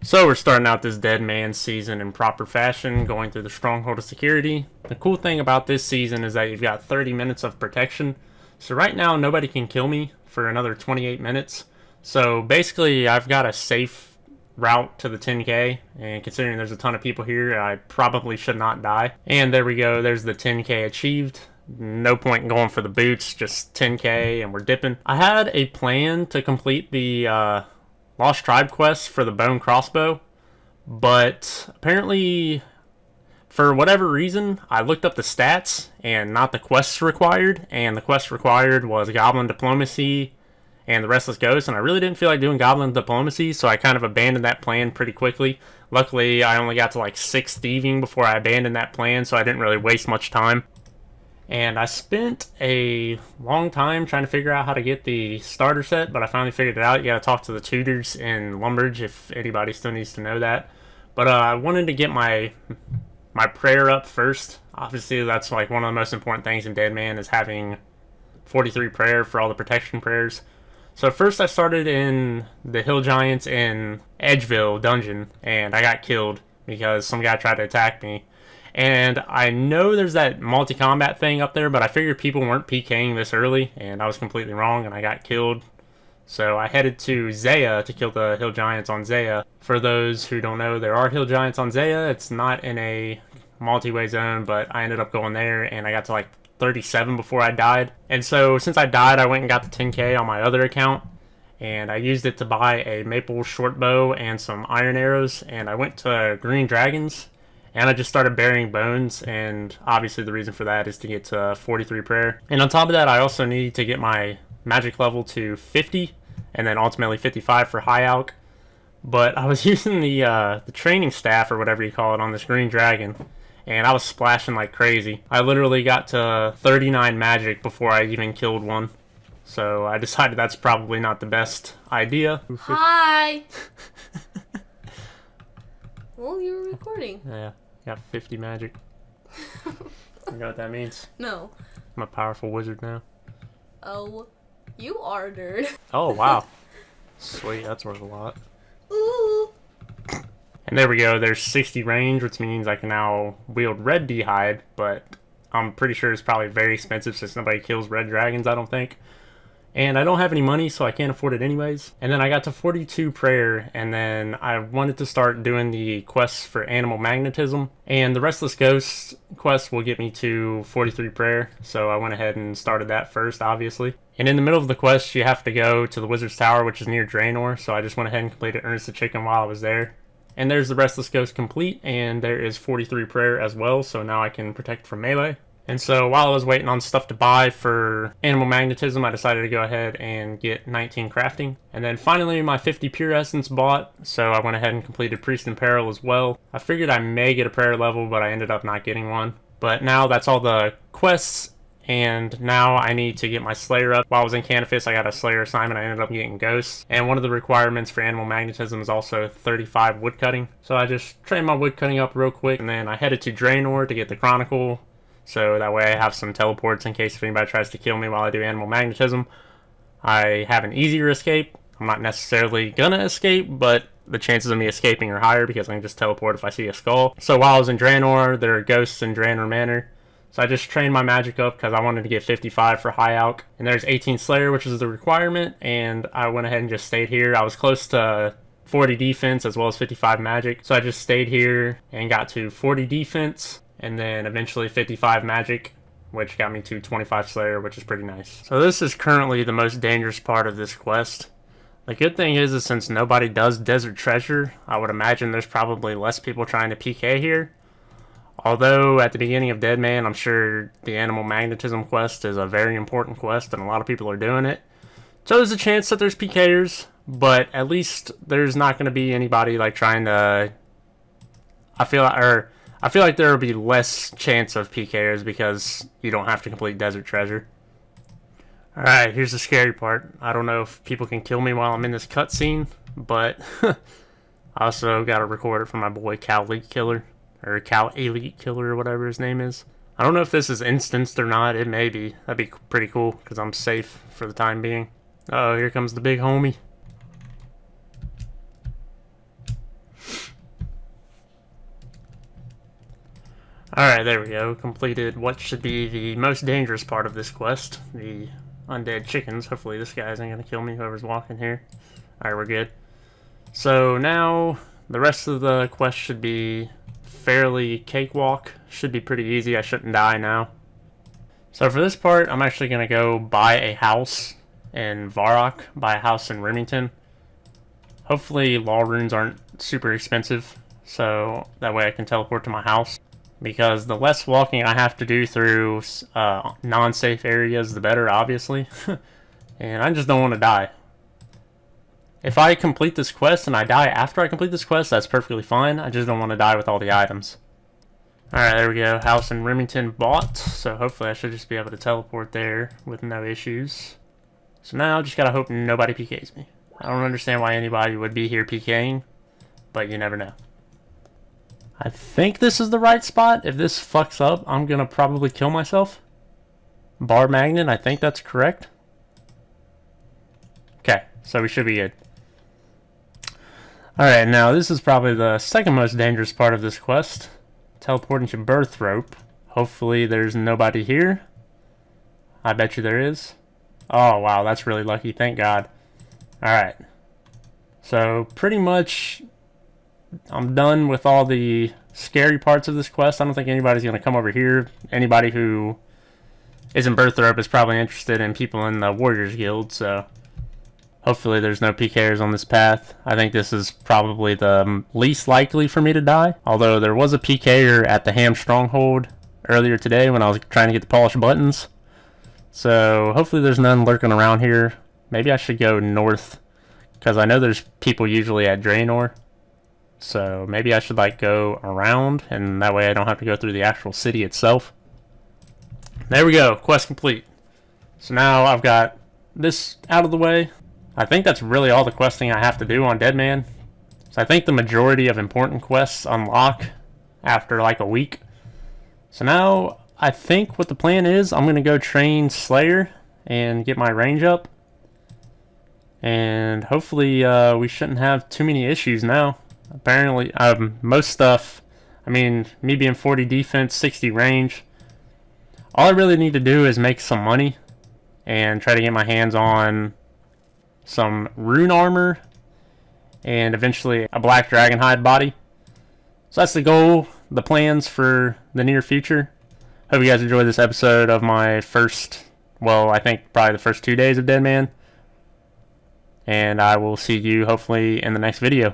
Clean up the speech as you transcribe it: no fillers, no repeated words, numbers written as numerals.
So we're starting out this Deadman season in proper fashion, going through the Stronghold of Security. The cool thing about this season is that you've got 30 minutes of protection. So right now nobody can kill me for another 28 minutes. So basically I've got a safe route to the 10k, and considering there's a ton of people here, I probably should not die. And there we go, there's the 10k achieved. No point in going for the boots, just 10k and we're dipping. I had a plan to complete the Lost Tribe quest for the bone crossbow, but apparently for whatever reason I looked up the stats and not the quests required, and the quest required was Goblin Diplomacy and the Restless Ghost, and I really didn't feel like doing Goblin Diplomacy, so I kind of abandoned that plan pretty quickly. Luckily I only got to like 6 thieving before I abandoned that plan, so I didn't really waste much time. And I spent a long time trying to figure out how to get the starter set, but I finally figured it out. You gotta talk to the tutors in Lumbridge if anybody still needs to know that. But I wanted to get my prayer up first. Obviously, that's like one of the most important things in Deadman, is having 43 prayer for all the protection prayers. So first I started in the Hill Giants in Edgeville dungeon, and I got killed because some guy tried to attack me. And I know there's that multi-combat thing up there, but I figured people weren't PKing this early, and I was completely wrong, and I got killed. So I headed to Zaya to kill the Hill Giants on Zaya. For those who don't know, there are Hill Giants on Zaya. It's not in a multi-way zone, but I ended up going there, and I got to like 37 before I died. And so since I died, I went and got the 10k on my other account, and I used it to buy a maple short bow and some iron arrows, and I went to Green Dragons. And I just started burying bones, and obviously the reason for that is to get to 43 prayer. And on top of that, I also need to get my magic level to 50, and then ultimately 55 for high alch. But I was using the training staff, or whatever you call it, on this green dragon, and I was splashing like crazy. I literally got to 39 magic before I even killed one. So I decided that's probably not the best idea. Hi! Well, you were recording. Yeah, got 50 magic. You know what that means? No. I'm a powerful wizard now. Oh, you are, nerd. Oh, wow. Sweet, that's worth a lot. Ooh. And there we go, there's 60 range, which means I can now wield red d'hide, but I'm pretty sure it's probably very expensive since nobody kills red dragons, I don't think. And I don't have any money, so I can't afford it anyways. And then I got to 42 prayer, and then I wanted to start doing the quests for animal magnetism. And the Restless Ghost quest will get me to 43 prayer, so I went ahead and started that first, obviously. And in the middle of the quest, you have to go to the Wizard's Tower, which is near Draenor, so I just went ahead and completed Ernest the Chicken while I was there. And there's the Restless Ghost complete, and there is 43 prayer as well, so now I can protect from melee. And so while I was waiting on stuff to buy for animal magnetism, I decided to go ahead and get 19 crafting. And then finally my 50 pure essence bought, so I went ahead and completed Priest in Peril as well. I figured I may get a prayer level, but I ended up not getting one. But now that's all the quests, and now I need to get my Slayer up. While I was in Canifis, I got a Slayer assignment. I ended up getting Ghosts. And one of the requirements for animal magnetism is also 35 woodcutting. So I just trained my woodcutting up real quick, and then I headed to Draenor to get the Chronicle. So that way I have some teleports in case if anybody tries to kill me while I do animal magnetism. I have an easier escape. I'm not necessarily gonna escape, but the chances of me escaping are higher because I can just teleport if I see a skull. So while I was in Draenor, there are ghosts in Draenor Manor. So I just trained my magic up because I wanted to get 55 for high alch. And there's 18 Slayer, which is the requirement, and I went ahead and just stayed here. I was close to 40 defense as well as 55 magic. So I just stayed here and got to 40 defense. And then eventually 55 magic, which got me to 25 Slayer, which is pretty nice. So this is currently the most dangerous part of this quest. The good thing is since nobody does Desert Treasure, I would imagine there's probably less people trying to PK here. Although at the beginning of Deadman, I'm sure the Animal Magnetism quest is a very important quest and a lot of people are doing it. So there's a chance that there's PKers, but at least there's not going to be anybody like trying to... I feel like there will be less chance of PKers because you don't have to complete Desert Treasure. Alright, here's the scary part. I don't know if people can kill me while I'm in this cutscene, but I also got to record it for my boy Cal Elite Killer, or Cal Elite Killer, or whatever his name is. I don't know if this is instanced or not. It may be. That'd be pretty cool because I'm safe for the time being. Uh oh, here comes the big homie. Alright, there we go. Completed what should be the most dangerous part of this quest. The undead chickens. Hopefully this guy isn't going to kill me, whoever's walking here. Alright, we're good. So now, the rest of the quest should be fairly cakewalk. Should be pretty easy. I shouldn't die now. So for this part, I'm actually going to go buy a house in Varrock, buy a house in Remington. Hopefully law runes aren't super expensive, so that way I can teleport to my house. Because the less walking I have to do through non-safe areas, the better, obviously. And I just don't want to die. If I complete this quest and I die after I complete this quest, that's perfectly fine. I just don't want to die with all the items. Alright, there we go. House in Remington bought. So hopefully I should just be able to teleport there with no issues. So now I just gotta hope nobody PKs me. I don't understand why anybody would be here PKing, but you never know. I think this is the right spot. If this fucks up, I'm gonna probably kill myself. Bar magnet, I think that's correct. Okay, so we should be good. Alright, now this is probably the second most dangerous part of this quest. Teleporting to birth rope. Hopefully there's nobody here. I bet you there is. Oh wow, that's really lucky, thank God. Alright. So pretty much I'm done with all the scary parts of this quest. I don't think anybody's going to come over here. Anybody who isn't birth rope is probably interested in people in the Warriors Guild, so hopefully there's no PKers on this path. I think this is probably the least likely for me to die. Although there was a PKer at the Ham Stronghold earlier today when I was trying to get the polished buttons. So hopefully there's none lurking around here. Maybe I should go north, because I know there's people usually at Draenor. So maybe I should like go around, and that way I don't have to go through the actual city itself. There we go, quest complete. So now I've got this out of the way. I think that's really all the questing I have to do on Deadman. So I think the majority of important quests unlock after like a week. So now I think what the plan is, I'm going to go train Slayer and get my range up. And hopefully we shouldn't have too many issues now. Apparently, most stuff, I mean, me being 40 defense, 60 range, all I really need to do is make some money and try to get my hands on some rune armor and eventually a black dragon hide body. So that's the goal, the plans for the near future. Hope you guys enjoyed this episode of my first, well, I think probably the first 2 days of Deadman. And I will see you hopefully in the next video.